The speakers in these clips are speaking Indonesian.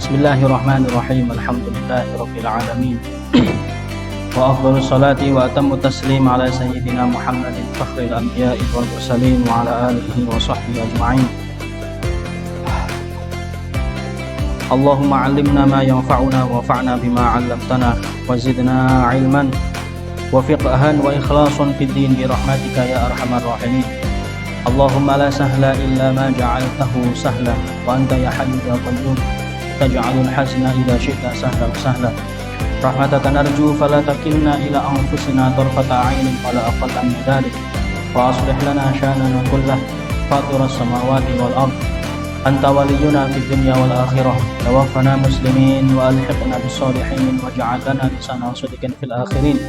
Bismillahirrahmanirrahim. Alhamdulillahirabbil alamin. Wa afdhalus salati wa atammu taslim ala sayyidina Muhammadin fakhril anbiya'i wal mursalin wa ala alihi wa sahbihi ajma'in. Allahumma 'allimna ma yanfa'una wa fa'na bima 'allamtana wa zidna 'ilman wa fiqhan wa ikhlasan fid din bi rahmatika ya arhamar rahimin. Allahumma la sahla illa ma ja'altahu sahla wa anta ya hayyu ya qayyum taj'alul hazna idza syi'ta sahlan sahlan. Rahmataka narju fala takilna ila anfusina tarfata 'ainin wala aqalla min dhalik. Wa aslih lana sya'nana kullahu fatiras samawati wal ard. Anta waliyuna fid dunya wal akhirah. Tawaffana muslimin wa alhiqna bis salihin waj'al lana lisana sidqin fil akhirin.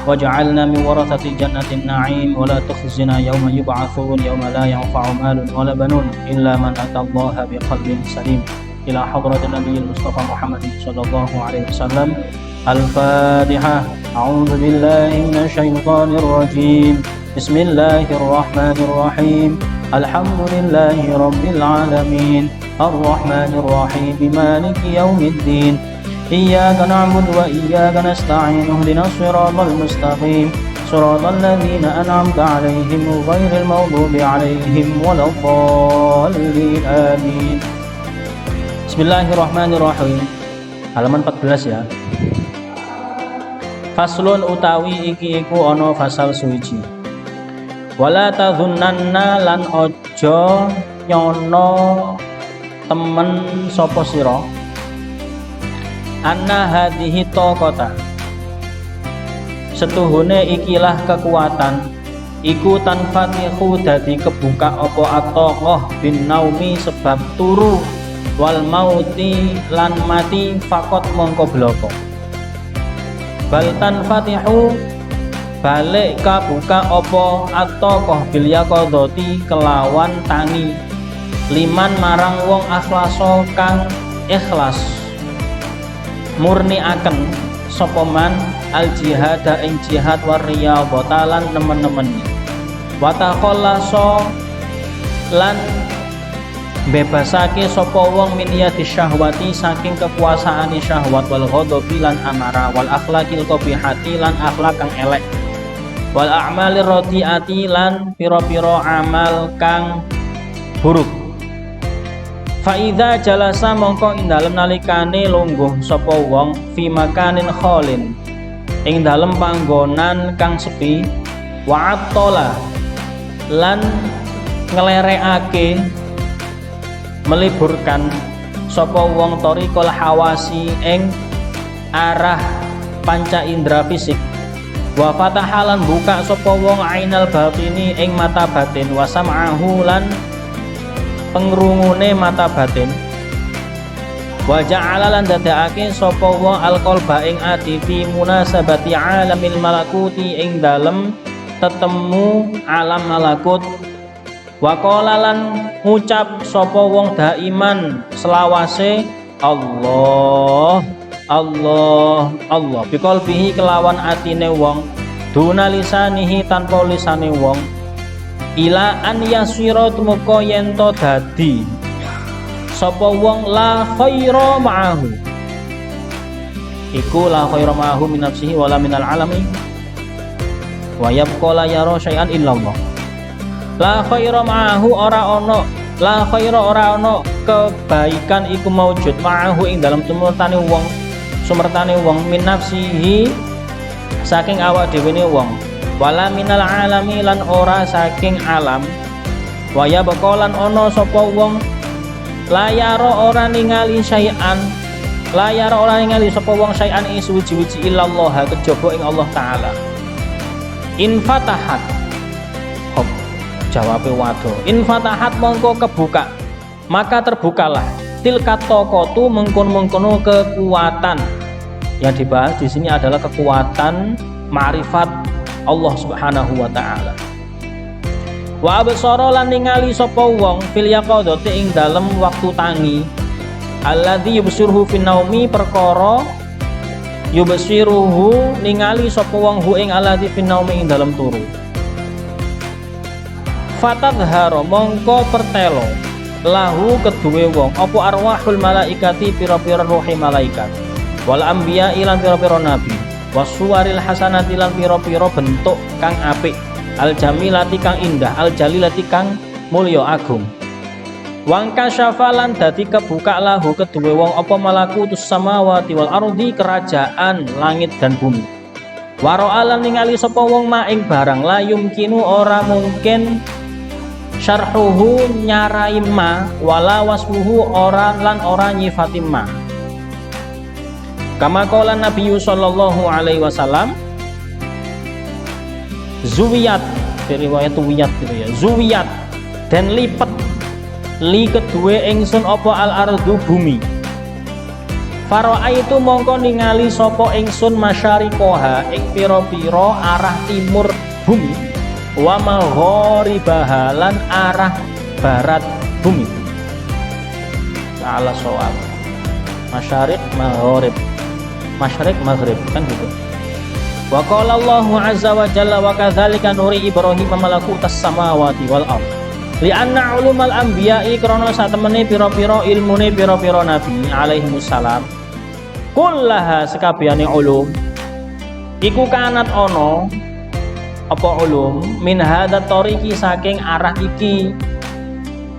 Waj'alna min warathati jannatin na'im wa la tukhzina yawma yub'atsun yawma la yanfa'u malun wala banun illa man atallaha biqalbin salim. Ila hadratin nabiyil mustafa Muhammadin sallallahu alaihi wasallam. Al-Fatihah. A'udzu billahi minasy syaithanir rajim. Bismillahirrahmanirrahim. Alhamdulillahi rabbil alamin. Arrahmanir rahim. Maliki yaumiddin. Iyyaka na'budu wa iyyaka nasta'in. Ihdinas siratal mustaqim. Siratal ladzina an'amta 'alaihim ghairil maghdubi 'alaihim waladdallin. Amin. Bismillahirrahmanirrahim. Halaman 14 ya. Faslun utawi iki iku ana fasal suwiji. Wala tadhunnanna lan aja nyono temen sapa sira anna hadhihi taqata setuhune ikilah kekuatan iku tanfatihu dadi kebuka apa ataqah bin naumi sebab turu wal mauti lan mati fakot mongko bloko bal tanfatihu balik kabuka apa ataqah bil yaqadati kelawan tangi liman marang wong akhlaso kang ikhlas murni aken sapa man al jihada ing jihad war riyadhata lan nemen-nemen wa takhallaso lan bebasake sapa wong min yati syahwati saking kekuasaane syahwat wal ghadabi lan amarah wal akhlaqil qabihati lan akhlak kang elek wal a'malir radiati lan pira-pira amal kang buruk. Fa idza jalasa mongko ing dalem nalikane lungguh sapa wong fi makanin kholin ing dalem panggonan kang sepi wa attola lan ngelerekake meliburkan sapa wong thariqal hawasi ing arah panca indra fisik wa fatahalan buka sapa wong ainal batini ing mata batin wa sam'ahu lan pengrungune mata batin wa ja'ala lan dadekake sapa wong alqalba ing ati fi munasabati alamil malakuti ing dalem tetemu alam malakut wa qala lan ngucap sapa wong daiman selawase Allah Allah Allah biqalbihi kelawan atine wong duna lisanihi tanpa lisane wong ila an yasira tumeka yen to dadi sapa wong la khaira ma'ahu iku la khaira ma'ahu min nafsihi wala minal alami wa yabqa la yara syai'an illallah. La khaira ma'ahu ora ono la khaira ora ono kebaikan iku maujud ma'ahu ing dalam sumertane wong min nafsihi saking awak dhewe ne wong wala minal alami lan ora saking alam wa ya bakalan ono sapa wong layara ora ningali syai'an layara ora ningali sapa wong syai'an ing suwi-wiji illallah kejaba ing Allah taala in fatahat jawabe wado in fatahat mongko kebuka maka terbukalah tilkat tokotu mengkon-mengkono kekuatan yang dibahas di sini adalah kekuatan ma'rifat Allah Subhanahu wa taala. Wa absara lan ningali sapa wong fil yaqadati ing dalem waktu tangi alladzi yubsiruhu fin naumi perkara yubsiruhu ningali sapa wong hu ing alladzi fin naumi ing dalem turu fatadhara mongko pertelo lahu keduwe wong apa arwahul malaikati pira-pira ruhi malaikat wal anbiya ilan pira-pira nabi wasuwaril hasanati lan pira-pira bentuk kang apik al jamilati kang indah al jalilati kang mulya agung wangka syafalan dadi kebuka lahu keduwe wong apa malakutus samawati wal ardi kerajaan langit dan bumi waro'alan ningali sapa wong maing barang la yumkinu ora mungkin syarhuhu nyarai ma wala wasfuhu ora lan ora nyifati ma kama qala Nabi sallallahu alaihi wasallam zuwiyat riwayat wiyat gitu ya zuwiyat dan lipet li kedue ingsun apa al ardu bumi faro'a itu mongko ningali sapa ingsun masyariqoha ing pira-pira arah timur bumi wa maghribaha lan arah barat bumi salah soal masyariq maghrib masyariq maghrib kan gitu wa qala Allahu azza wa jalla wa kadzalika nuri Ibrahim malakutas samawati wal ardh li'anna ulumal anbiya'i krana satemene pira-pira ilmune pira-pira nabi alaihimussalam kullaha sekabehane ulum iku kanat ana apa ulum min hadza tariqi saking arah iki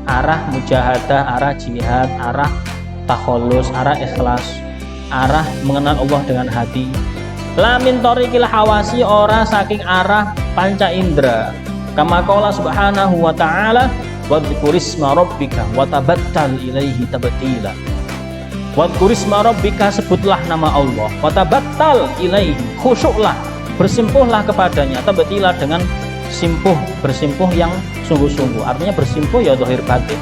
arah mujahadah arah jihad arah takhallus arah ikhlas arah mengenal Allah dengan hati la min tariqil hawasi ora saking arah panca indera kama qala subhanahu wa ta'ala wadhkurisma rabbika wa tabattal ilaihi tabtila wadhkurisma rabbika sebutlah nama Allah wa tabattal ilaihi khusyuklah bersimpuhlah kepadanya tabtila dengan simpuh bersimpuh yang sungguh-sungguh artinya bersimpuh ya zahir batin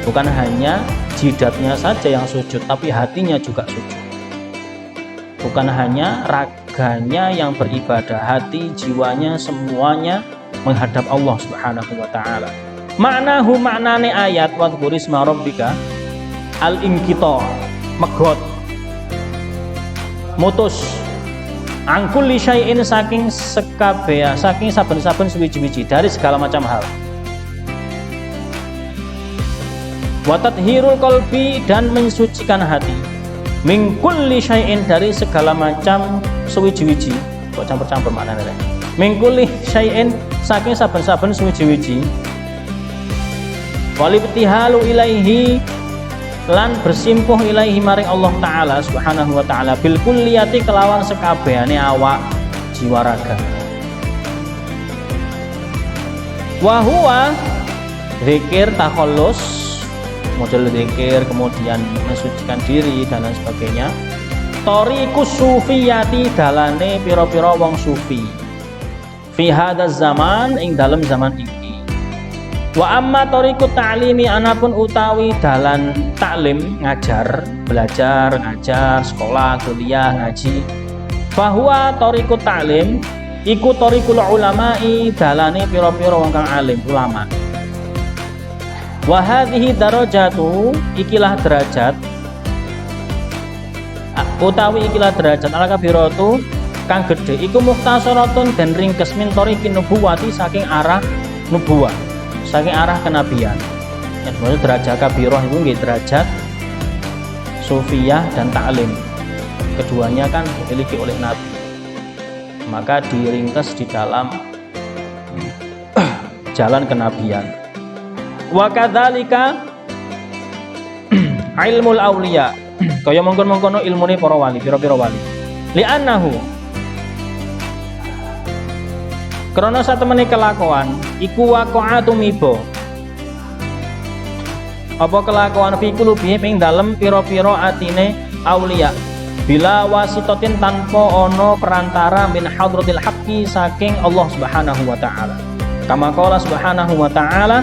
bukan hanya jidatnya saja yang sujud tapi hatinya juga sujud bukan hanya raganya yang beribadah hati jiwanya semuanya menghadap Allah subhanahu wa ta'ala maknahu maknane ayat wadhkurisma rabbika al-inqita megot mutus angkul li syai'in saking sekabeh saking saben-saben suwiji-wiji dari segala macam hal wa tathhirul qalbi dan mensucikan hati min kulli syai'in dari segala macam suwiji-wiji kok campur-campur maknane min kulli syai'in saking saben-saben suwiji-wiji walibtihalu ilaihi lan bersimpuh ilaihi maring Allah Ta'ala subhanahu wa ta'ala bil kulliyati kelawan sekabehane awak jiwa raga wa huwa zikir takhallus model zikir kemudian mensucikan diri dan lain sebagainya thariqus sufiyati dalane pira-pira wong sufi fi hadzal zaman ing dalam zaman iki wa amma thariqut ta'limi anapun utawi dalan taklim ngajar belajar ngajar sekolah kuliah ngaji bahwa thariqut ta'lim iku thariqul ulama'i dalane pira-pira wong kang alim ulama wa hadhihi darajatu ikilah derajat utawi ikilah derajat ala kabiratu kang gedhe iku mukhtasaratun dan ringkes min thariqin nubuwati saking arah nubuwah saking arah kenabian yang maksud derajat kabirah itu nggih derajat sufiyah dan ta'lim keduanya kan dimiliki oleh nabi maka diringkes di dalam jalan kenabian wa kadzalika ilmul auliya kaya mongkon-mongkono ilmune para wali pira-pira wali li'annahu krana satemene kelakuan iku waqa'atu mibo apa kelakuan fi qulubi ing dalem pira-pira atine auliya bila wasitatin tanpa ana perantara min hadratil haqqi saking Allah Subhanahu wa taala kama qala subhanahu wa taala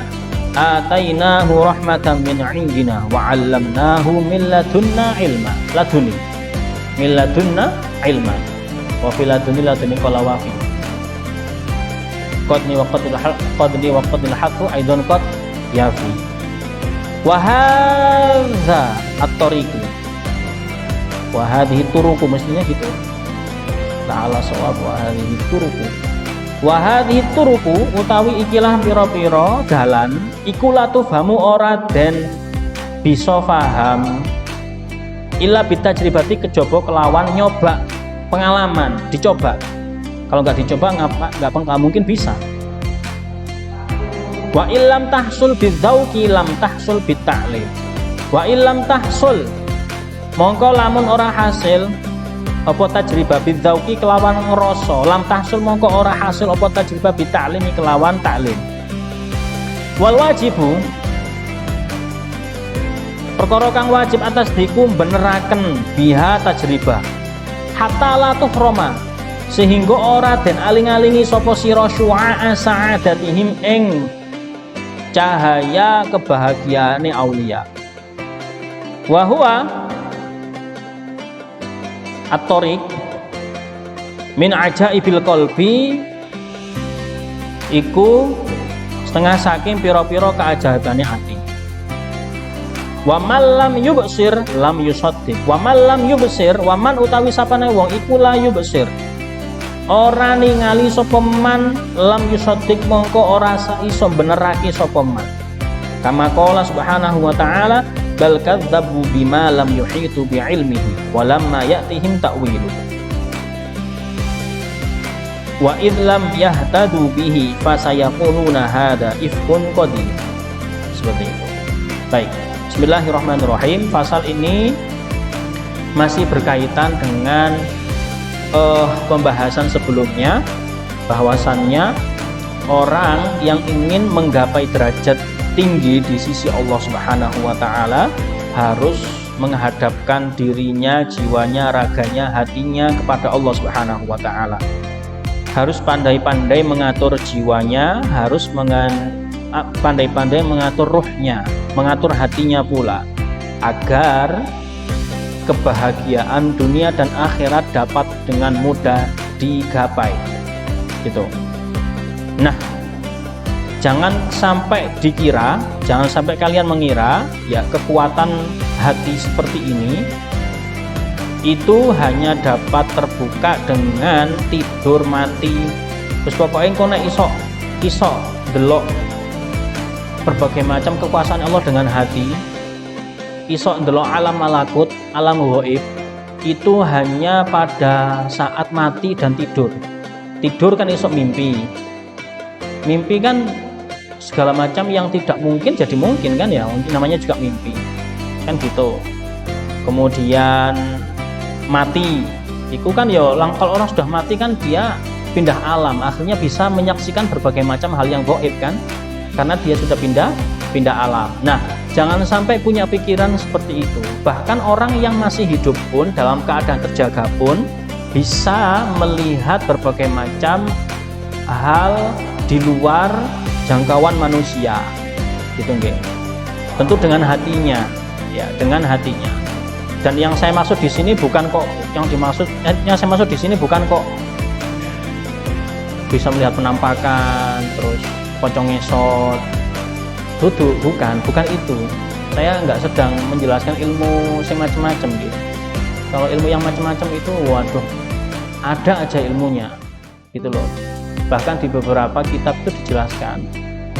atainahu rahmatan min 'indina wa 'allamnahu min ladunna ilma laduni min ladunna ilma wa fil laduni qala wa fi qadni wa qadil haqqu aidan qad yafi wa hadza at-tariqu wa hadhihi turuqu mestinya gitu ta'ala shawab wa hadhihi turuqu Wa hadhihi turuku utawi ikilah pira-pira dalan iku latufhamu ora den bisa paham illa bitajribati kejaba kelawan nyoba pengalaman, dicoba. Kalau nggak dicoba nggak mungkin bisa. Wa illam tahsul bidzauqi lam tahsul bitta'lim. Wa illam tahsul mongko lamun ora hasil apa tajribah bidzauqi kelawan ngrasa, lam tahsul mongko ora hasil apa tajribah bitta'limi kelawan taklim. Wal wajibu perkara kang wajib atas diku beneraken biha tajribah hatta la tufroma sehingga ora den aling-alingi sapa sira syu'a sa'adatihim ing cahaya kebahagiaane aulia. Wa huwa at-tariq min ajaibil qalbi iku setengah saking pira-pira keajaibane ati. Wa man lam yubsir lam yusaddiq. Wa man lam yubsir wa man utawi sapane wong iku la yubsir ora ningali sapa man lam yusaddiq mongko ora iso benerake sapa man. Kama qala subhanahu wa ta'ala bal kadzdzabu bima lam yuhitu bi'ilmihi wa lamma ya'tihim ta'wilu wa id lam yahtadu bihi fasayaquluna hada ifkun qadim. Seperti itu. Baik, bismillahirrahmanirrahim. Pasal ini masih berkaitan dengan pembahasan sebelumnya, bahwasannya orang yang ingin menggapai derajat tinggi di sisi Allah Subhanahu wa ta'ala harus menghadapkan dirinya, jiwanya, raganya, hatinya kepada Allah Subhanahu wa ta'ala. Harus pandai-pandai mengatur jiwanya, harus pandai-pandai mengatur ruhnya, mengatur hatinya pula, agar kebahagiaan dunia dan akhirat dapat dengan mudah digapai. Gitu. Nah, jangan sampai dikira, jangan sampai kalian mengira ya kekuatan hati seperti ini itu hanya dapat terbuka dengan tidur mati. Terus pokoknya kono iso delok berbagai macam kekuasaan Allah dengan hati, iso delok alam malakut, alam ghaib, itu hanya pada saat mati dan tidur. Tidur kan iso mimpi. Mimpi kan segala macam yang tidak mungkin jadi mungkin kan ya, namanya juga mimpi kan gitu. Kemudian mati itu kan ya, kalau orang sudah mati kan dia pindah alam, akhirnya bisa menyaksikan berbagai macam hal yang gaib kan, karena dia sudah pindah alam. Nah, jangan sampai punya pikiran seperti itu. Bahkan orang yang masih hidup pun dalam keadaan terjaga pun bisa melihat berbagai macam hal di luar jangkauan manusia, gitu nggih. Tentu dengan hatinya, ya, dengan hatinya. Dan yang saya maksud di sini bukan kok yang saya maksud di sini bukan kok bisa melihat penampakan terus pocong ngesot. Bukan itu. Saya nggak sedang menjelaskan ilmu yang macam-macam gitu. Kalau ilmu yang macam-macam itu, waduh, ada aja ilmunya, gitu loh. Bahkan di beberapa kitab itu dijelaskan,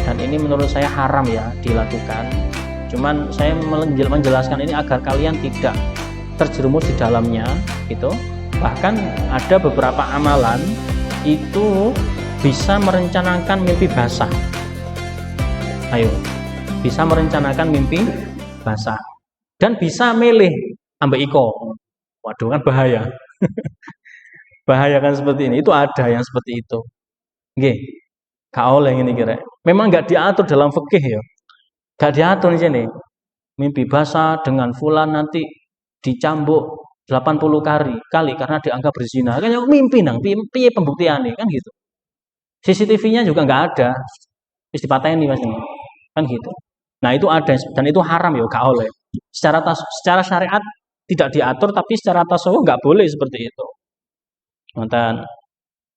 dan ini menurut saya haram ya dilakukan. Cuman saya menjelaskan ini agar kalian tidak terjerumus di dalamnya, gitu. Bahkan ada beberapa amalan itu bisa merencanakan mimpi basah. Ayo, bisa merencanakan mimpi basah dan bisa milih ambek iko. Waduh, kan bahaya. Bahaya kan seperti ini. Itu ada yang seperti itu. Nggih. Gak oleh ini kira. Memang nggak diatur dalam fikih ya. Gak diatur di sini. Mimpi basah dengan fulan nanti dicambuk 80 kali karena dianggap berzina. Kan mimpi nang, piye pembuktiannya kan gitu. CCTV-nya juga nggak ada. Terus dipatahin nih Mas ini. Kan gitu. Nah, itu ada dan itu haram ya, gak oleh. Secara syariat tidak diatur, tapi secara tasawuf nggak boleh seperti itu.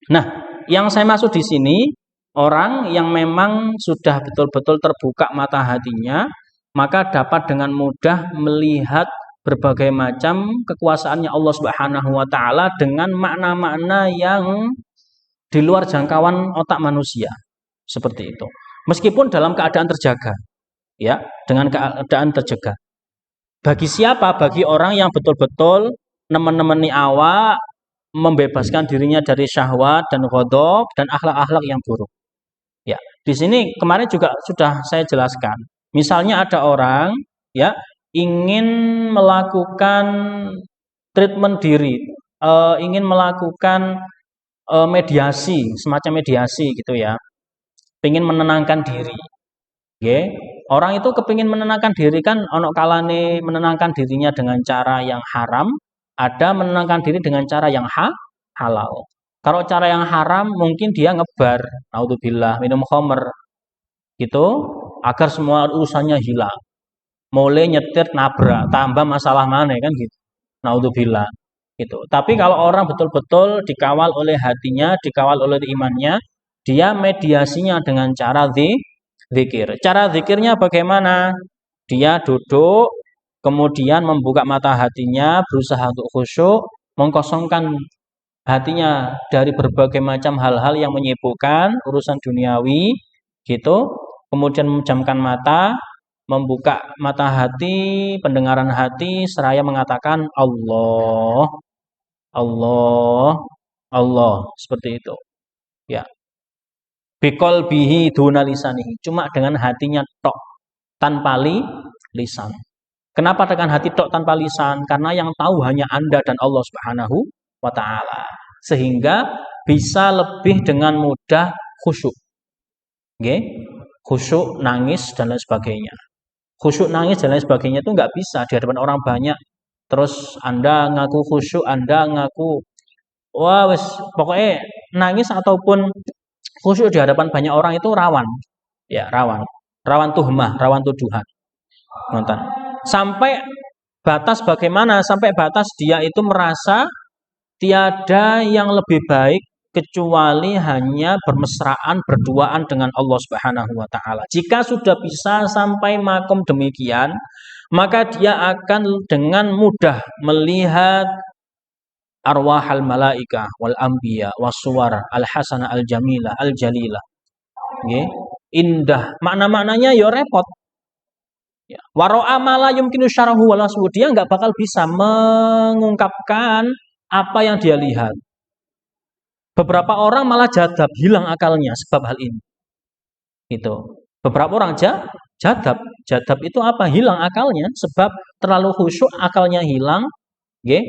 Nah, yang saya maksud di sini orang yang memang sudah betul-betul terbuka mata hatinya, maka dapat dengan mudah melihat berbagai macam kekuasaannya Allah Subhanahu wa ta'ala dengan makna-makna yang di luar jangkauan otak manusia. Seperti itu. Meskipun dalam keadaan terjaga, ya, dengan keadaan terjaga. Bagi siapa? Bagi orang yang betul-betul nemen-nemeni awak, membebaskan dirinya dari syahwat dan ghadab dan akhlak-akhlak yang buruk. Ya, di sini kemarin juga sudah saya jelaskan. Misalnya ada orang, ya, ingin melakukan treatment diri, ingin melakukan mediasi, semacam mediasi gitu ya, ingin menenangkan diri. Okay. Orang itu kepingin menenangkan diri kan, ono kalane menenangkan dirinya dengan cara yang haram, ada menenangkan diri dengan cara yang halal. Kalau cara yang haram mungkin dia ngebar, naudzubillah, minum khamr, gitu, agar semua urusannya hilang. Mulai nyetir, nabrak, tambah masalah mana kan gitu. Naudzubillah. Gitu. Tapi kalau orang betul-betul dikawal oleh hatinya, dikawal oleh imannya, dia mediasinya dengan cara zikir. Cara zikirnya bagaimana? Dia duduk, kemudian membuka mata hatinya, berusaha untuk khusyuk, mengkosongkan hatinya dari berbagai macam hal-hal yang menyibukkan, urusan duniawi, gitu. Kemudian memejamkan mata, membuka mata hati, pendengaran hati, seraya mengatakan Allah, Allah, Allah, seperti itu. Ya. Bikol bihi duna lisanihi, cuma dengan hatinya tok, tanpa lisan. Kenapa dengan hati tok tanpa lisan? Karena yang tahu hanya Anda dan Allah Subhanahu wa taala. Sehingga bisa lebih dengan mudah khusyuk. Okay? Khusyuk, nangis dan lain sebagainya. Khusyuk, nangis dan lain sebagainya itu nggak bisa di hadapan orang banyak. Terus Anda ngaku khusyuk, Anda ngaku wah wes pokoknya nangis ataupun khusyuk di hadapan banyak orang itu rawan. Ya, rawan. Rawan tuhmah, rawan tuduhan. Nonton. Sampai batas bagaimana? Sampai batas dia itu merasa tiada yang lebih baik kecuali hanya bermesraan, berduaan dengan Allah Subhanahu wa taala. Jika sudah bisa sampai makom demikian, maka dia akan dengan mudah melihat arwahal malaika wal anbiya wassuwar al hasanah al jamilah al jalilah. Okay. Indah. Makna-maknanya ya repot. Ya. Waro'a mala yumkinu syarahu walaswu, dia nggak bakal bisa mengungkapkan apa yang dia lihat. Beberapa orang malah jadab, hilang akalnya sebab hal ini. Itu. Beberapa orang jadab. Jadab itu apa? Hilang akalnya sebab terlalu khusyuk, akalnya hilang. Okay.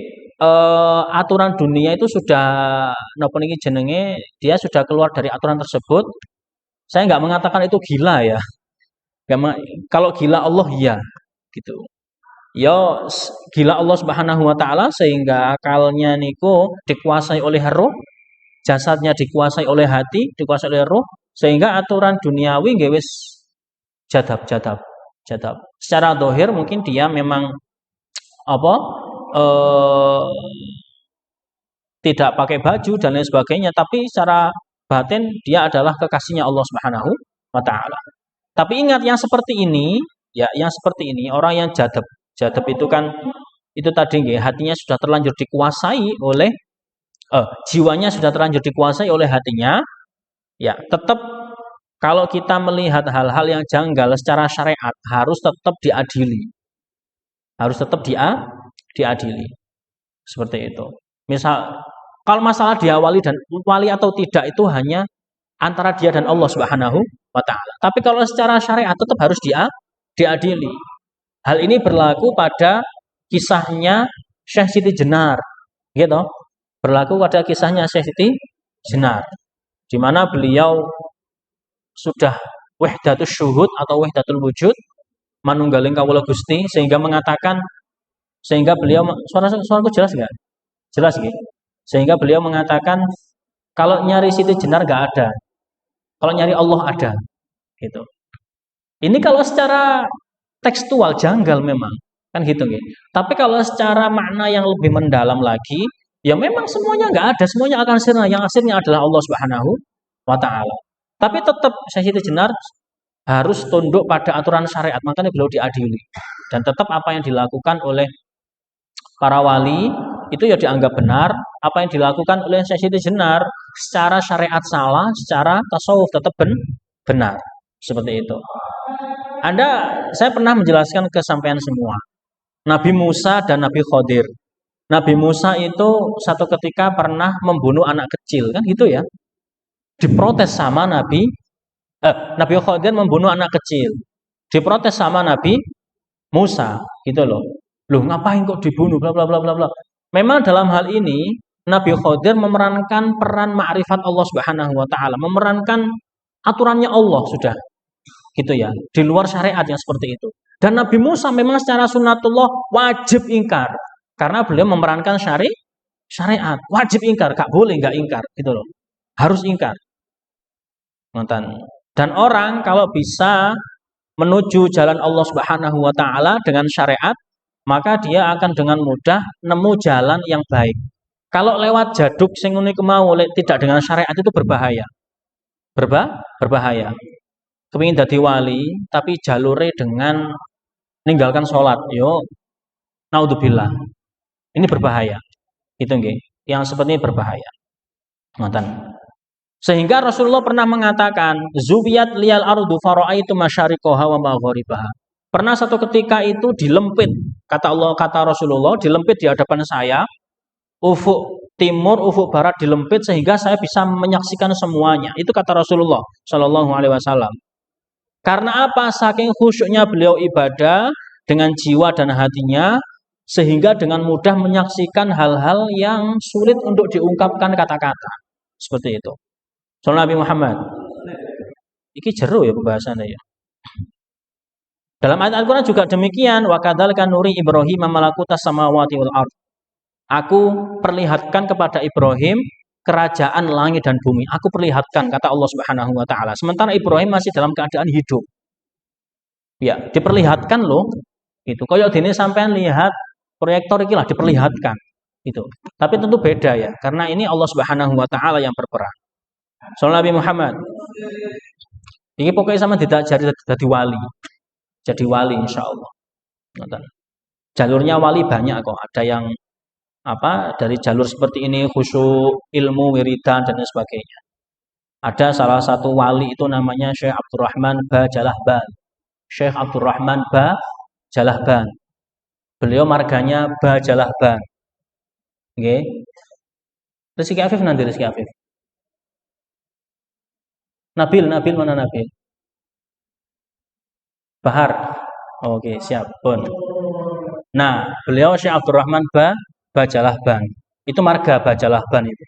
Aturan dunia itu sudah napa niki jenenge, dia sudah keluar dari aturan tersebut. Saya nggak mengatakan itu gila ya. Kalau gila Allah ya, gitu. Ya gila Allah Subhanahu wa taala sehingga akalnya niku dikuasai oleh roh, jasadnya dikuasai oleh hati, dikuasai oleh roh, sehingga aturan duniawi nggih wis jadab. Secara zahir mungkin dia memang apa? Tidak pakai baju dan lain sebagainya, tapi secara batin dia adalah kekasihnya Allah Subhanahu wa taala. Tapi ingat yang seperti ini, ya, yang seperti ini orang yang jadab. Jadab itu kan itu tadi nggih, hatinya sudah terlanjur dikuasai oleh jiwanya sudah terlanjur dikuasai oleh hatinya. Ya, tetap kalau kita melihat hal-hal yang janggal secara syariat harus tetap diadili. Harus tetap diadili. Seperti itu. Misal kalau masalah diawali dan wali atau tidak itu hanya antara dia dan Allah Subhanahu wa taala. Tapi kalau secara syariat tetap harus diadili. Hal ini berlaku pada kisahnya Syekh Siti Jenar, gitu. Berlaku pada kisahnya Syekh Siti Jenar, di mana beliau sudah wahdatus syuhud atau wahdatul wujud, manunggaling kawula Gusti, sehingga beliau suaraku jelas enggak? Jelas gitu. Sehingga beliau mengatakan kalau nyari Siti Jenar enggak ada. Kalau nyari Allah ada. Gitu. Ini kalau secara tekstual janggal memang, kan gitu gitu. Tapi kalau secara makna yang lebih mendalam lagi, ya memang semuanya enggak ada, semuanya akan sirna. Yang akhirnya adalah Allah Subhanahu wa taala. Tapi tetap Siti Jenar harus tunduk pada aturan syariat, makanya beliau diadili. Dan tetap apa yang dilakukan oleh para wali itu ya dianggap benar, apa yang dilakukan oleh Siti Jenar secara syariat salah, secara tasawuf tetap benar. Seperti itu. Saya pernah menjelaskan ke sampean semua. Nabi Musa dan Nabi Khidir. Nabi Musa itu satu ketika pernah membunuh anak kecil, kan gitu ya. Diprotes sama Nabi Khidir membunuh anak kecil. Diprotes sama Nabi Musa, gitu loh. Loh, ngapain kok dibunuh bla bla bla bla bla. Memang dalam hal ini Nabi Khidir memerankan peran ma'rifat Allah Subhanahu wa taala, memerankan aturannya Allah sudah. Gitu ya. Di luar syariat yang seperti itu. Dan Nabi Musa memang secara sunnatullah wajib ingkar karena beliau memerankan syariat. Wajib ingkar, gak boleh gak ingkar, gitu loh. Harus ingkar. Dan orang kalau bisa menuju jalan Allah Subhanahu wa taala dengan syariat, maka dia akan dengan mudah nemu jalan yang baik. Kalau lewat jaduk sing ngene mau tidak dengan syariat itu berbahaya. Berbahaya. Kepingin dadi wali tapi jalure dengan meninggalkan sholat, yo naudzubillah. Ini berbahaya. Itu nggih. Yang seperti ini berbahaya. Ngoten. Sehingga Rasulullah pernah mengatakan, "Zubiyat liyal ardu fara'aitu masyariqaha wa magharibaha." Pernah satu ketika itu dilempit, kata Rasulullah, dilempit di hadapan saya, ufuk timur, ufuk barat dilempit sehingga saya bisa menyaksikan semuanya. Itu kata Rasulullah Shallallahu alaihi wasallam. Karena apa? Saking khusyuknya beliau ibadah dengan jiwa dan hatinya, sehingga dengan mudah menyaksikan hal-hal yang sulit untuk diungkapkan kata-kata. Seperti itu. Soal Nabi Muhammad. Iki jeru ya pembahasannya ya. Dalam ayat Al-Quran juga demikian. Wa kadzalika nuri Ibrahim malakutas samawati wal ardh. Aku perlihatkan kepada Ibrahim kerajaan langit dan bumi. Aku perlihatkan, kata Allah Subhanahu wa taala. Sementara Ibrahim masih dalam keadaan hidup. Ya, diperlihatkan loh. Itu. Kayak dene sampean lihat proyektor iki lah diperlihatkan. Itu. Tapi tentu beda ya, karena ini Allah Subhanahu wa taala yang berperan. Soal Nabi Muhammad. Ini pokoknya sama tidak jadi wali. Jadi wali insya Allah. Jalurnya wali banyak kok. Ada yang dari jalur seperti ini, khusyuk, ilmu, wiridan dan sebagainya. Ada salah satu wali itu namanya Syekh Abdurrahman Bajalahban. Syekh Abdurrahman Bajalahban. Beliau marganya Bajalahban. Oke. Rizki Afif nanti Rizki Afif. Nabil mana Nabil? Bahar. Oke, siap. Pun. Nah, beliau Syekh Abdurrahman Bajalahban. Itu marga Bajalahban itu.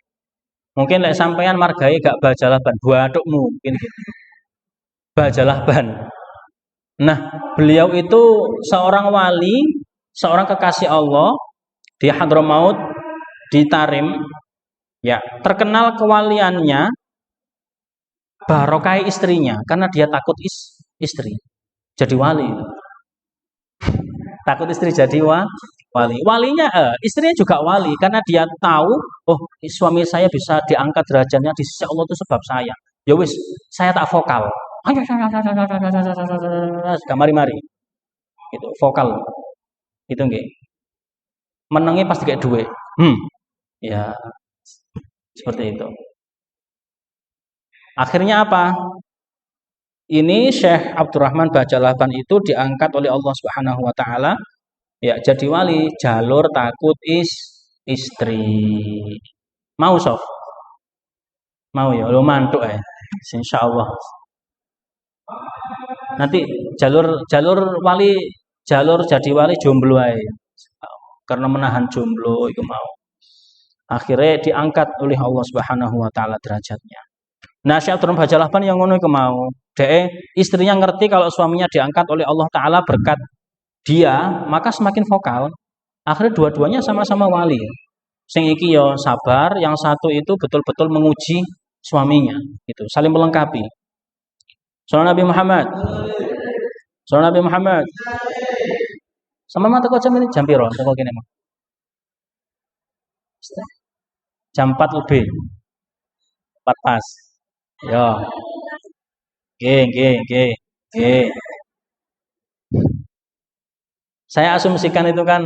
Mungkin lek sampean margai gak Bajalahban, buatukmu mungkin gitu. Bajalahban. Nah, beliau itu seorang wali, seorang kekasih Allah di Hadramaut, di Tarim. Ya, terkenal kewaliannya barokah istrinya karena dia takut istri. Jadi wali. Takut istri jadi wali. Walinya istrinya juga wali karena dia tahu, oh, suami saya bisa diangkat derajatnya di sisi Allah itu sebab saya. Ya wis, saya tak vokal. Mari. Itu vokal. Itu nggih. Menangnya pasti kayak duit. Ya. Seperti itu. Akhirnya apa? Ini Syekh Abdurrahman Bajalahban itu diangkat oleh Allah Subhanahu wa taala ya jadi wali jalur takut istri. Mau sof? Mau ya, lo mantuk ya. Insyaallah. Nanti jalur wali jalur jadi wali jomblo ae. Karena menahan jomblo itu mau. Akhirnya diangkat oleh Allah Subhanahu wa taala derajatnya. Nah, Syekh Abdurrahman Bajalahban yang ngono iku mau. Istrinya ngerti kalau suaminya diangkat oleh Allah taala berkat dia, maka semakin vokal. Akhirnya dua-duanya sama-sama wali. Sing iki yo sabar, yang satu itu betul-betul menguji suaminya, gitu. Saling melengkapi. Sallallahu Nabi Muhammad. Sallallahu Nabi Muhammad. Sama mata kok jam ini jam piro? Teko kene, Mas. Jam 4 lebih. 4 pas. Yo. Oke. Saya asumsikan itu kan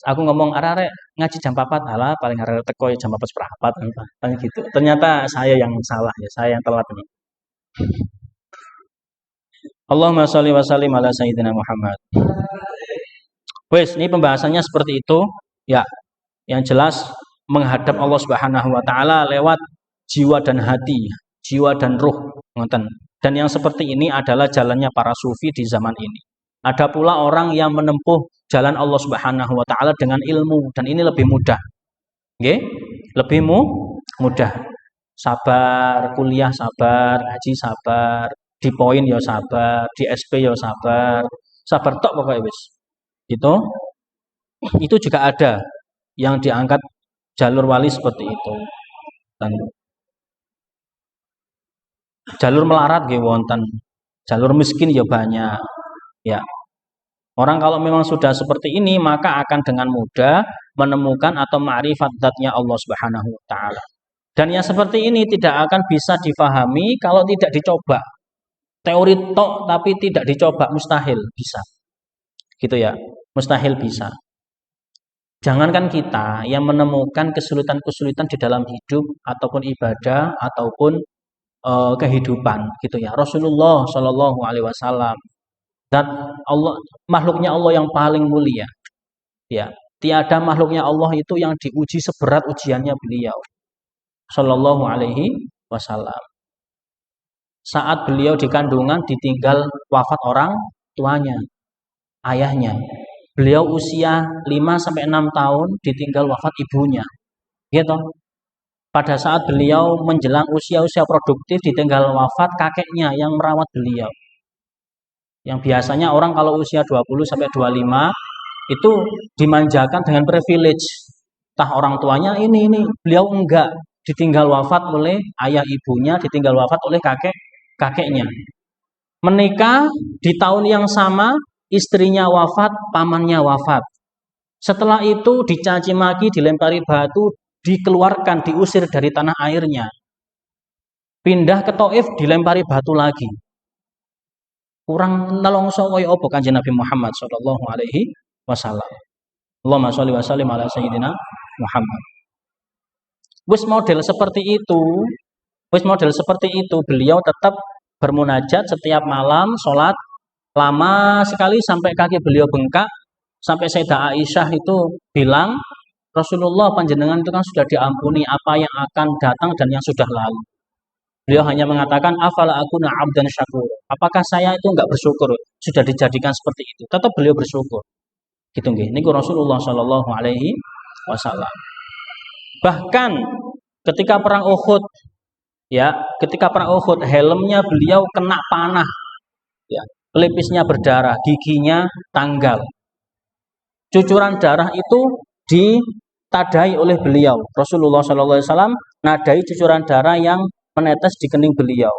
Aku ngomong arek ngaji jam 4, alah paling arek teko ya jam 4 seperempat kan gitu. Ternyata saya yang salah ya, saya yang telat nih. Allahumma sholli wa sallim ala sayyidina Muhammad. Wes, ini pembahasannya seperti itu. Ya, yang jelas menghadap Allah Subhanahu wa taala lewat jiwa dan hati, jiwa dan ruh, ngoten. Dan yang seperti ini adalah jalannya para sufi di zaman ini. Ada pula orang yang menempuh jalan Allah Subhanahu wa taala dengan ilmu dan ini lebih mudah. Nggih? Lebih mudah. Sabar, kuliah sabar, ngaji sabar, di poin ya sabar, di SP ya sabar. Sabar tok pokoknya wis. Itu juga ada yang diangkat jalur wali seperti itu. Dan jalur melarat nggih wonten. Jalur miskin ya banyak. Ya. Orang kalau memang sudah seperti ini maka akan dengan mudah menemukan atau ma'rifat zatnya Allah Subhanahu wa taala. Dan yang seperti ini tidak akan bisa difahami kalau tidak dicoba. Teori tok tapi tidak dicoba mustahil bisa. Gitu ya. Mustahil bisa. Jangankan kita yang menemukan kesulitan-kesulitan di dalam hidup ataupun ibadah ataupun kehidupan gitu ya. Rasulullah Shallallahu alaihi wasallam dan Allah makhluknya Allah yang paling mulia. Ya, tiada makhluknya Allah itu yang diuji seberat ujiannya beliau Shallallahu alaihi wasallam. Saat beliau di kandungan ditinggal wafat orang tuanya, ayahnya. Beliau usia 5-6 tahun ditinggal wafat ibunya. Gitu. Pada saat beliau menjelang usia-usia produktif ditinggal wafat kakeknya yang merawat beliau. Yang biasanya orang kalau usia 20-25 itu dimanjakan dengan privilege. Tah orang tuanya ini beliau enggak, ditinggal wafat oleh ayah ibunya, ditinggal wafat oleh kakeknya. Menikah di tahun yang sama, istrinya wafat, pamannya wafat. Setelah itu dicaci maki, dilempari batu, dikeluarkan, diusir dari tanah airnya. Pindah ke Taif, dilempari batu lagi. Kurang nelongso kaya apa Kanjeng Nabi Muhammad sallallahu alaihi wasallam. Allahumma sholli wa sallim ala sayyidina Muhammad. Wis model seperti itu, beliau tetap bermunajat setiap malam, sholat lama sekali sampai kaki beliau bengkak, sampai Sayyidah Aisyah itu bilang, Rasulullah panjenengan itu kan sudah diampuni apa yang akan datang dan yang sudah lalu. Beliau hanya mengatakan, afala akuna abdan syakur. Apakah saya itu enggak bersyukur? Sudah dijadikan seperti itu. Tetap beliau bersyukur. Gitu nggih. Niku Rasulullah sallallahu alaihi wasallam. Bahkan ketika perang Uhud, helmnya beliau kena panah. Ya, pelipisnya berdarah, giginya tanggal. Cucuran darah itu ditadai oleh beliau. Rasulullah sallallahu alaihi wasallam nadai cucuran darah yang menetes di kening beliau.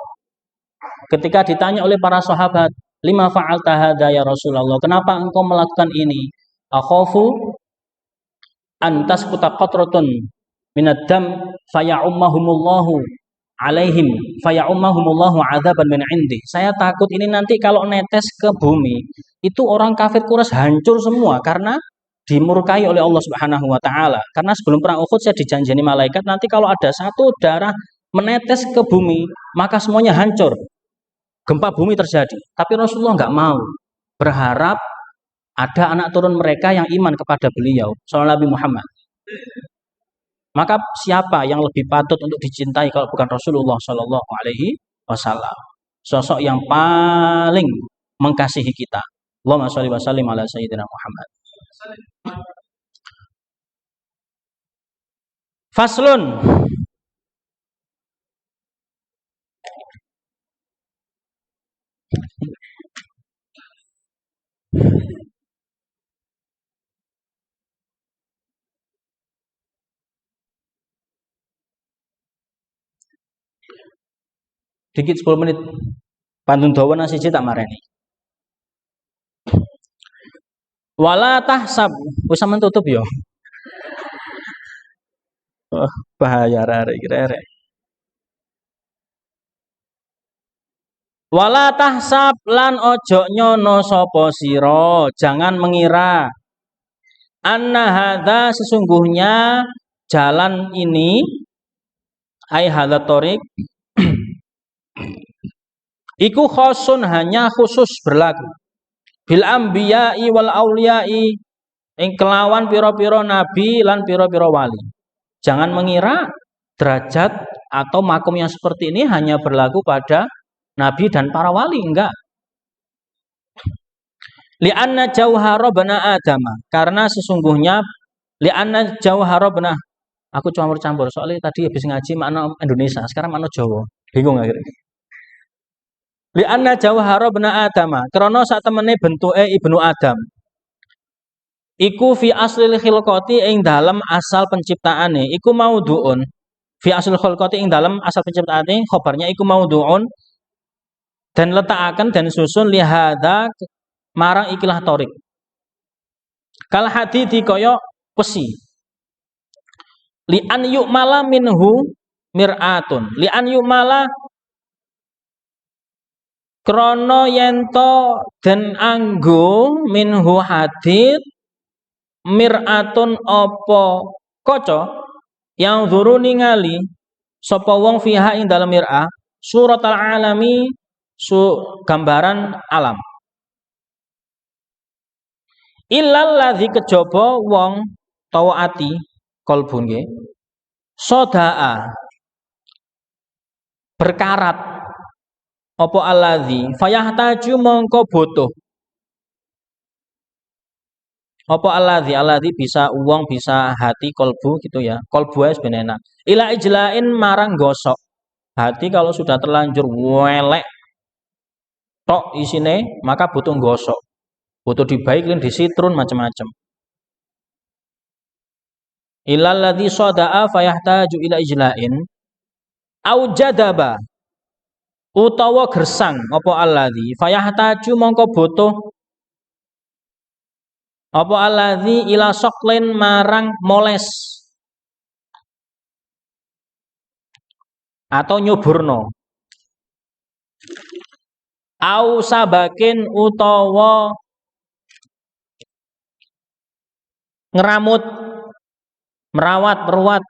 Ketika ditanya oleh para sahabat, lima fa'alta hadza ya Rasulullah? Kenapa engkau melakukan ini? Akhafu an tasquta qatratun minad dam faya'ummahumullahu alaihim faya'ummahumullahu 'adzaban min 'indi. Saya takut ini nanti kalau netes ke bumi, itu orang kafir Quraisy hancur semua karena dimurkai oleh Allah Subhanahu wa taala. Karena sebelum perang Uhud saya dijanjeni malaikat nanti kalau ada satu darah menetes ke bumi, maka semuanya hancur. Gempa bumi terjadi. Tapi Rasulullah nggak mau. Berharap ada anak turun mereka yang iman kepada beliau, sallallahu Nabi Muhammad. Maka siapa yang lebih patut untuk dicintai kalau bukan Rasulullah sallallahu alaihi wasallam? Sosok yang paling mengasihi kita. Allahumma sholli wa sallim ala sayyidina Muhammad. Faslun. Dikit 10 menit. Pantun dawa nasi tak mareni. Wala tahsab, wis sampean tutup yo. Bahaya arek kira-kira. Wala tahsab lan ojo nyono sapa sira, jangan mengira Anna hadza sesungguhnya jalan ini ai hadza thoriq iku khosun hanya khusus berlaku bil anbiya'i wal auliya'i ing kelawan pira-pira nabi lan pira-pira wali. Jangan mengira derajat atau makom yang seperti ini hanya berlaku pada nabi dan para wali, enggak. Li'anna jauhara bana adama, karena sesungguhnya li'anna jauhara bana, aku campur-campur soalnya tadi habis ngaji makna Indonesia, sekarang makna Jawa. Bingung akhirnya. Li'anna jauhara bana adama, krana sak temene bentuke ibnu Adam. Iku fi aslil khilqati ing dalam asal penciptaane, iku maudhuun. Fi aslil khilqati ing dalam asal penciptaane, khobarnya iku maudhuun dan letakaken dan susun lihada marang ikilah torik. Kal hadidi kaya besi. Li an yu'mala minhu mir'atun. Li an yu'mala krana yento den anggo minhu hadid mir'atun apa kaca yang zuru ningali sapa wong fiha ing dalam mir'ah suratal alami gambaran alam. Illal ladzi kejaba wong tawa ati kalbu nggih sodaa berkarat apa alladzi fayahtaju mongko butuh apa alladzi bisa wong bisa hati kalbu gitu ya, kalbu wis ben enak ila ijlain marang gosok hati. Kalau sudah terlanjur welek tok isine maka butuh gosok, butuh dibaikin, disitrun macam-macam. Ilal ladzi sodaa fayahtaju ila ijlain au jadaba utawa gersang apa alladzi fayahtaju mongko butuh apa alladzi ila soklin marang moles atau nyuburno au sabakin utawa ngeramut merawat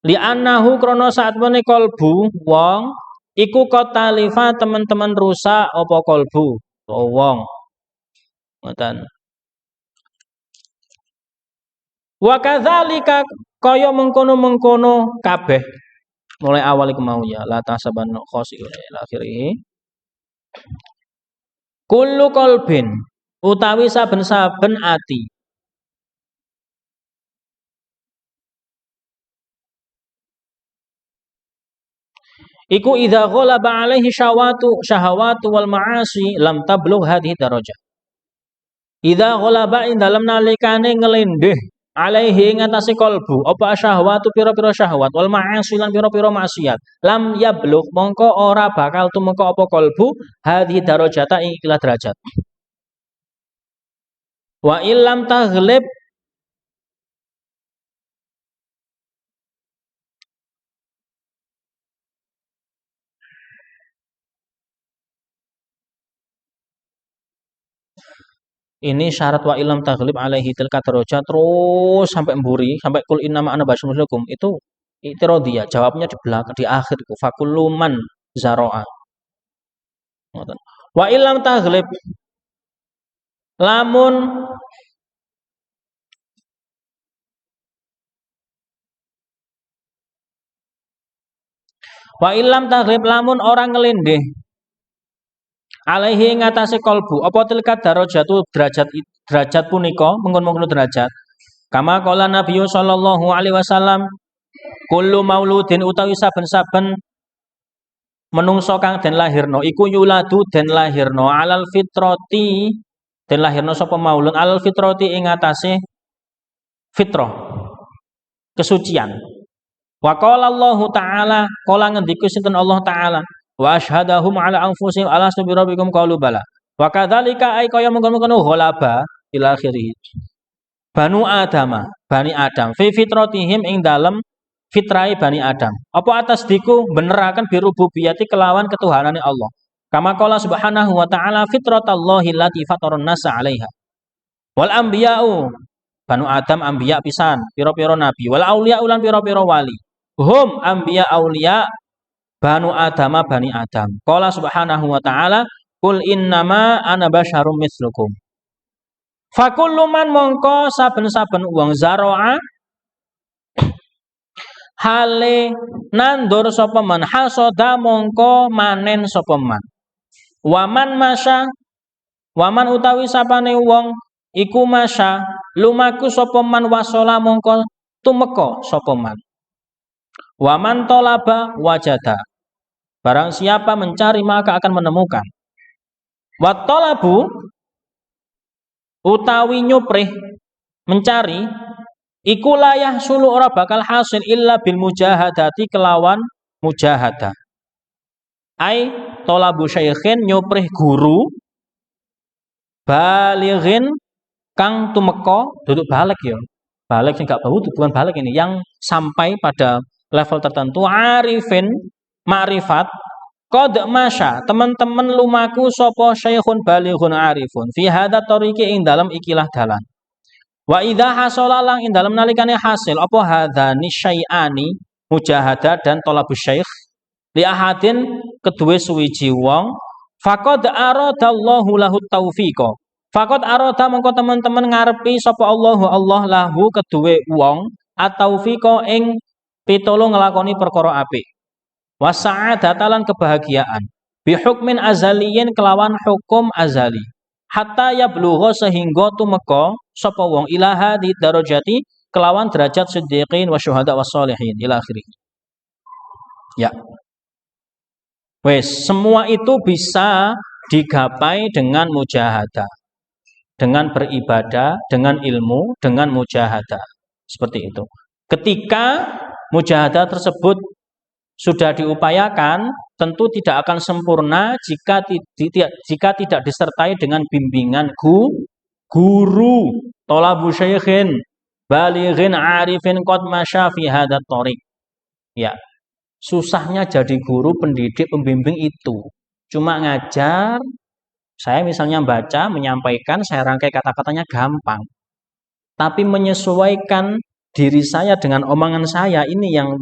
li'annahu krono saat mene kolbu wong iku kotalifa teman-teman rusak apa kolbu wong ngoten. Wa kadzalika kaya mengkono-mengkono kabeh mulai awal iku mau ya la tasaban khosi ila akhirih kullu qalbin utawi saben-saben ati iku idza ghalaba alaihi syahawatu wal ma'asi lam tablugh hadhihi darajah. Idza ghalaba ing dalem nalikane ngelendeh alaihi ing atase kalbu apa syahwatu pira-pira syahwat wal ma'asi lan pira-pira maksiat lam yablugh mongko ora bakal tumeka apa kalbu hadhihi darajata ing ikilah derajat. Wa illam taghlib ini syarat wa ilam taghlib alaihi tilka darajat terus sampai mburi sampai kul innama ana basyarun mislukum itu itirodiyah jawabnya di belakang di akhir itu fakuluman zaro'a wa ilam taghlib lamun wa ilam taghlib lamun orang ngelindih alaihi ngatasi kolbu apa tilka darajatu derajat punika mengkon-mengkon derajat kama qala Nabi sallallahu alaihi wasallam kullu mauludin utawi saben-saben menungso kang den lahirno iku yuladu den lahirno alal fitrati den lahirno sapa maulud alal fitrati ing atase fitrah kesucian wa qala Allah taala qala ngendiku sinten Allah taala wa asyhadahum ala anfusihim alastu bi rabbikum qalu bala wa kadzalika ay kaya mengkono-kono ghalaba ila akhirih bani Adam fi fitratihim ing dalem fitrai bani Adam apa atas diku beneraken birububiyati kelawan ketuhanane Allah kama qala subhanahu wa ta'ala fitratallahi allati fataran nasa 'alaiha wal anbiya'u Banu Adam anbiya pisan, pira-pira nabi. Wal auliya ulan pira-pira wali. Hum anbiya auliya Banu Adama Bani Adam. Qala subhanahu wa ta'ala, Qul innama ana basyarum mislukum. Fakullu man mongko saben-saben wong zaro'a hale nandur sapa man hasoda mongko manen sapa man. Waman masya waman utawi sapane wong iku masya lumaku sapa man wasola mongko tumeka sapa man. Waman tolaba wajada. Barang siapa mencari maka akan menemukan. Wattolabu utawi nyuprih mencari iku layah sulu ora bakal hasil illa bil mujahadati kelawan mujahadah. Ai tolabu syaikhin nyuprih guru balighin kang tumeka duduk balik ya. Balik sing gak bau bukan balik ini yang sampai pada level tertentu arifin ma'rifat qad masya teman-teman lumaku sapa syaikhun balighun arifun fi hadza tariqi ing dalam ikilah dalan wa idza hasala lang ing dalam nalikane hasil apa hadzani syai'ani mujahadah dan thalabus syekh li ahadin kedue suwiji wong faqad aradallahu lahu taufiqa faqad arada mengko teman-teman ngarepi sapa Allah lahu kedue wong at-taufiqa ing pitulung nglakoni perkara apik wasa'adatalan kebahagiaan bihukmin azaliyin kelawan hukum azali hatta yablugha sehingga tumeka sapa wong ilaha di darajati kelawan derajat siddiqin wa syuhada was sholihin ila akhirih. Ya. Wes, semua itu bisa digapai dengan mujahadah, dengan beribadah, dengan ilmu, dengan mujahadah. Seperti itu. Ketika mujahadah tersebut sudah diupayakan, tentu tidak akan sempurna jika tidak disertai dengan bimbingan guru, thalabu syaikhin, balighin arifin qad masya fi hadat thariq. Ya. Susahnya jadi guru, pendidik, pembimbing itu. Cuma ngajar, saya misalnya baca, menyampaikan, saya rangkai kata-katanya gampang. Tapi menyesuaikan diri saya dengan omongan saya ini yang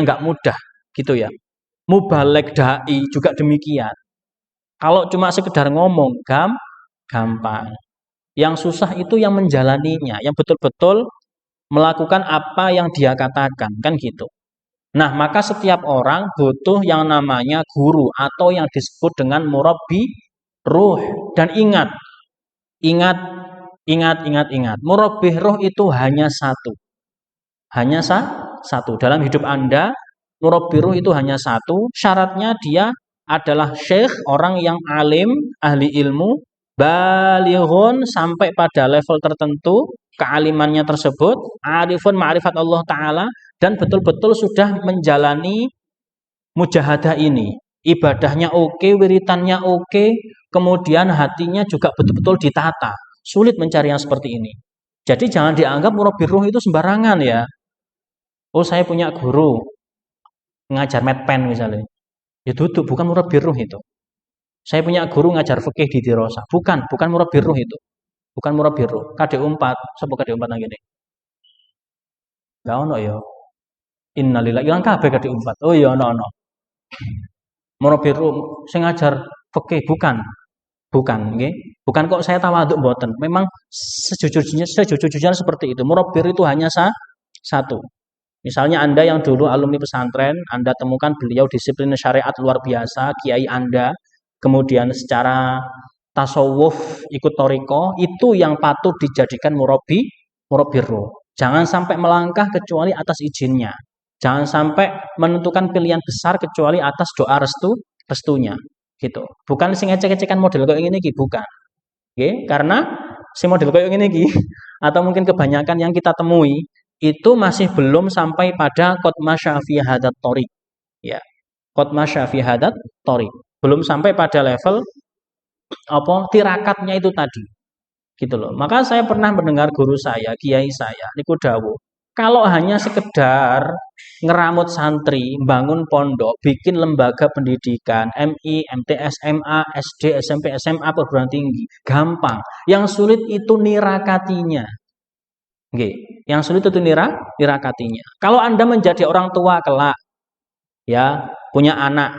nggak mudah gitu ya. Mubaligh dai juga demikian. Kalau cuma sekedar ngomong gampang. Yang susah itu yang menjalaninya, yang betul-betul melakukan apa yang dia katakan, kan gitu. Nah, maka setiap orang butuh yang namanya guru atau yang disebut dengan murabbi ruh. Dan ingat. Murabbi ruh itu hanya satu. Hanya satu. Dalam hidup Anda, murabbi ruh itu hanya satu. Syaratnya dia adalah syekh, orang yang alim, ahli ilmu, balighun sampai pada level tertentu, kealimannya tersebut, arifun ma'rifat Allah Ta'ala, dan betul-betul sudah menjalani mujahadah ini. Ibadahnya oke, wiritannya oke, kemudian hatinya juga betul-betul ditata. Sulit mencari yang seperti ini. Jadi jangan dianggap murabbi ruh itu sembarangan ya. Oh, saya punya guru ngajar medpen misalnya. Ya duduk, bukan murabbi ruh itu. Saya punya guru ngajar fikih di Dirosa. Bukan murabbi ruh itu. Bukan murabbi ruh. KD4, sapa KD4 nang ngene. Gak ono ya. Innalillahi ilang kabeh KD4. Oh iya ono. Murabbi ruh sing ngajar fikih bukan nggih. Bukan kok saya tawaduk mboten. Memang sejujurnya seperti itu. Murabbi itu hanya satu. Misalnya Anda yang dulu alumni pesantren, Anda temukan beliau disiplin syariat luar biasa, kiai Anda, kemudian secara tasawuf ikut thariqah, itu yang patut dijadikan murabbi ruh. Jangan sampai melangkah kecuali atas izinnya. Jangan sampai menentukan pilihan besar kecuali atas doa restunya. Gitu. Bukan sing ecek-ecekan model kayak ngene iki, bukan. Nggih, karena si model kayak ngene iki atau mungkin kebanyakan yang kita temui itu masih belum sampai pada qad masya fi hadat thariq. Ya. Qad masya fi hadat thariq. Belum sampai pada level tirakatnya itu tadi. Gitu loh. Maka saya pernah mendengar guru saya, kiai saya, niku dawuh, kalau hanya sekedar ngeramut santri, bangun pondok, bikin lembaga pendidikan, MI, MTS, MA, SD, SMP, SMA, perguruan tinggi, gampang. Yang sulit itu nirakatinya. Nggih. Yang sulit itu nirakatinya. Kalau Anda menjadi orang tua kelak, ya, punya anak,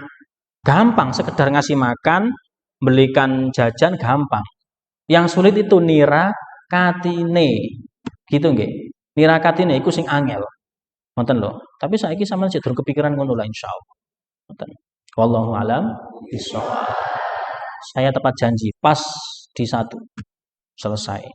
gampang sekedar ngasih makan, belikan jajan gampang. Yang sulit itu nirakatine. Gitu nggih. Nirakatine iku sing angel. Ngoten lho. Tapi saiki sampean sik durung kepikiran ngono lah insyaallah. Ngoten. Wallahu alam bishawab. Saya tepat janji pas di 1 selesai.